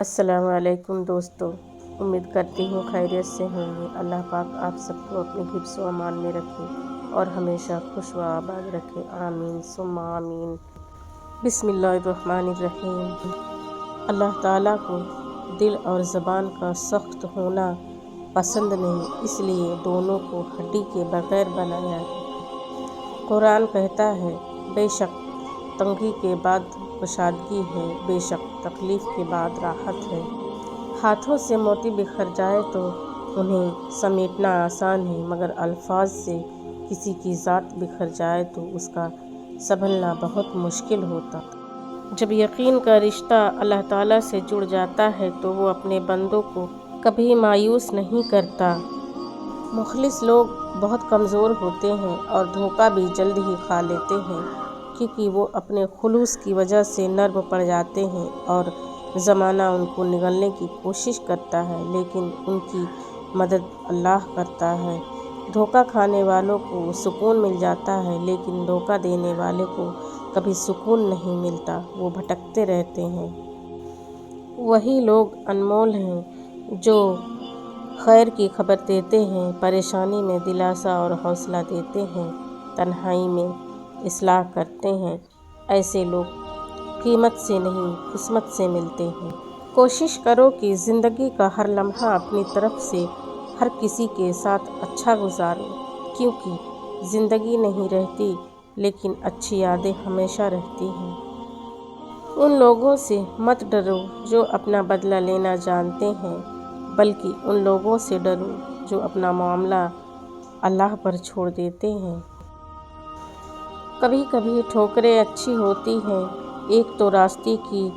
السلام علیکم دوستو، امید کرتی ہوں خیریت سے ہوں گے۔ اللہ پاک آپ سب کو اپنے حفظ و امان میں رکھے اور ہمیشہ خوش و آباد رکھے، آمین ثم آمین۔ بسم اللہ الرحمن الرحیم۔ اللہ تعالیٰ کو دل اور زبان کا سخت ہونا پسند نہیں، اس لیے دونوں کو ہڈی کے بغیر بنایا ہے۔ قرآن کہتا ہے، بے شک تنگی کے بعد کشادگی ہے، بے شک تکلیف کے بعد راحت ہے۔ ہاتھوں سے موتی بکھر جائے تو انہیں سمیٹنا آسان ہے، مگر الفاظ سے کسی کی ذات بکھر جائے تو اس کا سنبھلنا بہت مشکل ہوتا۔ جب یقین کا رشتہ اللہ تعالیٰ سے جڑ جاتا ہے تو وہ اپنے بندوں کو کبھی مایوس نہیں کرتا۔ مخلص لوگ بہت کمزور ہوتے ہیں اور دھوکہ بھی جلد ہی کھا لیتے ہیں، کیونکہ وہ اپنے خلوص کی وجہ سے نرم پڑ جاتے ہیں اور زمانہ ان کو نگلنے کی کوشش کرتا ہے، لیکن ان کی مدد اللہ کرتا ہے۔ دھوکہ کھانے والوں کو سکون مل جاتا ہے، لیکن دھوکہ دینے والے کو کبھی سکون نہیں ملتا، وہ بھٹکتے رہتے ہیں۔ وہی لوگ انمول ہیں جو خیر کی خبر دیتے ہیں، پریشانی میں دلاسا اور حوصلہ دیتے ہیں، تنہائی میں اصلاح کرتے ہیں۔ ایسے لوگ قیمت سے نہیں، قسمت سے ملتے ہیں۔ کوشش کرو کہ زندگی کا ہر لمحہ اپنی طرف سے ہر کسی کے ساتھ اچھا گزارو، کیونکہ زندگی نہیں رہتی لیکن اچھی یادیں ہمیشہ رہتی ہیں۔ ان لوگوں سے مت ڈرو جو اپنا بدلہ لینا جانتے ہیں، بلکہ ان لوگوں سے ڈرو جو اپنا معاملہ اللہ پر چھوڑ دیتے ہیں۔ کبھی کبھی ٹھوکریں اچھی ہوتی ہیں، ایک تو راستے کی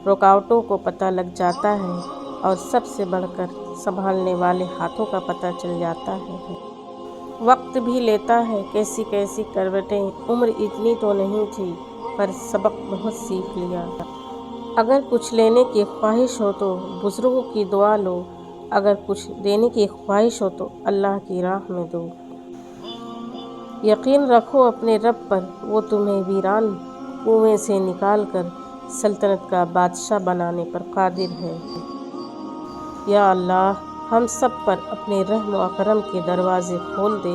رکاوٹوں کو پتہ لگ جاتا ہے اور سب سے بڑھ کر سنبھالنے والے ہاتھوں کا پتہ چل جاتا ہے۔ وقت بھی لیتا ہے کیسی کیسی کروٹیں، عمر اتنی تو نہیں تھی پر سبق بہت سیکھ لیا۔ اگر کچھ لینے کی خواہش ہو تو بزرگوں کی دعا لو، اگر کچھ دینے کی خواہش ہو تو اللہ کی راہ میں دو۔ یقین رکھو اپنے رب پر، وہ تمہیں ویران کنویں سے نکال کر سلطنت کا بادشاہ بنانے پر قادر ہے۔ یا اللہ، ہم سب پر اپنے رحم و کرم کے دروازے کھول دے۔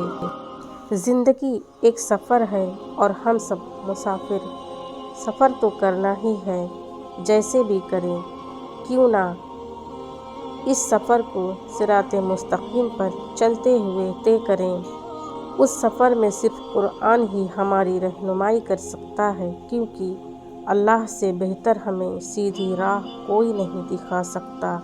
زندگی ایک سفر ہے اور ہم سب مسافر۔ سفر تو کرنا ہی ہے، جیسے بھی کریں، کیوں نہ اس سفر کو صراط مستقیم پر چلتے ہوئے طے کریں۔ اس سفر میں صرف قرآن ہی ہماری رہنمائی کر سکتا ہے، کیونکہ اللہ سے بہتر ہمیں سیدھی راہ کوئی نہیں دکھا سکتا۔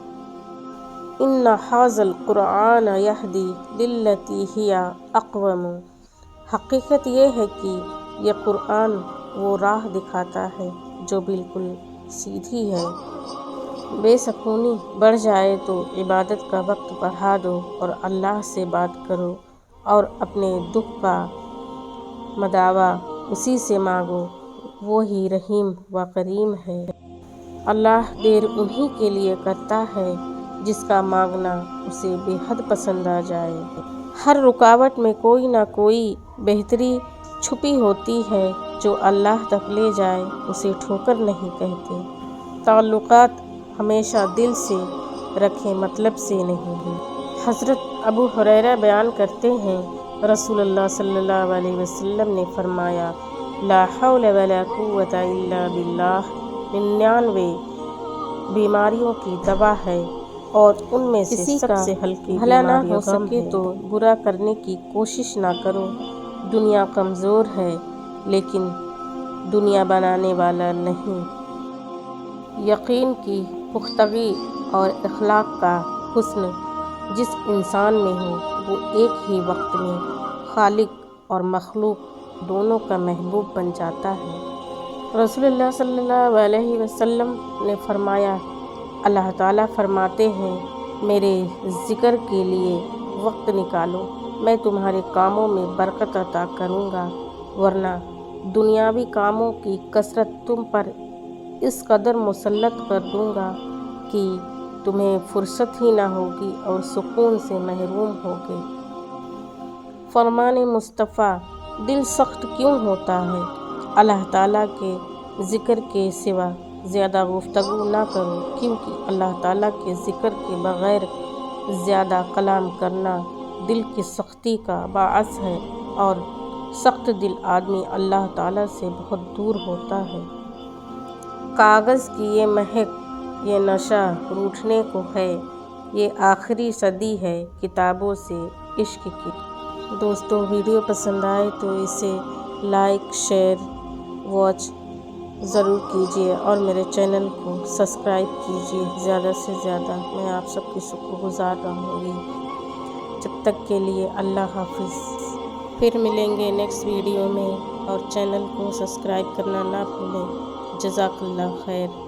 ان ھذا القرآن یہدی للتی ہی اقوم۔ حقیقت یہ ہے کہ یہ قرآن وہ راہ دکھاتا ہے جو بالکل سیدھی ہے۔ بے سکونی بڑھ جائے تو عبادت کا وقت بڑھا دو اور اللہ سے بات کرو اور اپنے دکھ کا مداوا اسی سے مانگو، وہی رحیم و کریم ہے۔ اللہ دیر انہی کے لیے کرتا ہے جس کا مانگنا اسے بے حد پسند آ جائے۔ ہر رکاوٹ میں کوئی نہ کوئی بہتری چھپی ہوتی ہے، جو اللہ تک لے جائے اسے ٹھوکر نہیں کہتے۔ تعلقات ہمیشہ دل سے رکھیں، مطلب سے نہیں۔ حضرت ابو ہریرہ بیان کرتے ہیں، رسول اللہ صلی اللہ علیہ وسلم نے فرمایا، لا حول ولا قوت الا باللہ 99 بیماریوں کی دوا ہے، اور ان میں سے سب سے ہلکی بھلا نہ ہو سکے تو برا کرنے کی کوشش نہ کرو۔ دنیا کمزور ہے لیکن دنیا بنانے والا نہیں۔ یقین کی پختگی اور اخلاق کا حسن جس انسان میں ہو، وہ ایک ہی وقت میں خالق اور مخلوق دونوں کا محبوب بن جاتا ہے۔ رسول اللہ صلی اللہ علیہ وسلم نے فرمایا، اللہ تعالیٰ فرماتے ہیں، میرے ذکر کے لیے وقت نکالو، میں تمہارے کاموں میں برکت عطا کروں گا، ورنہ دنیاوی کاموں کی کثرت تم پر اس قدر مسلط کر دوں گا کہ تمہیں فرصت ہی نہ ہوگی اور سکون سے محروم ہوگے۔ فرمان مصطفیٰ، دل سخت کیوں ہوتا ہے؟ اللہ تعالیٰ کے ذکر کے سوا زیادہ گفتگو نہ کرو، کیونکہ اللہ تعالیٰ کے ذکر کے بغیر زیادہ کلام کرنا دل کی سختی کا باعث ہے، اور سخت دل آدمی اللہ تعالیٰ سے بہت دور ہوتا ہے۔ کاغذ کی یہ مہک، یہ نشہ روٹھنے کو ہے، یہ آخری صدی ہے کتابوں سے عشق کی۔ دوستو، ویڈیو پسند آئے تو اسے لائک، شیئر، واچ ضرور کیجیے اور میرے چینل کو سبسکرائب کیجیے زیادہ سے زیادہ۔ میں آپ سب کی شکر گزار رہوں گی۔ جب تک کے لیے اللہ حافظ۔ پھر ملیں گے نیکسٹ ویڈیو میں، اور چینل کو سبسکرائب کرنا نہ بھولیں۔ جزاک اللہ خیر۔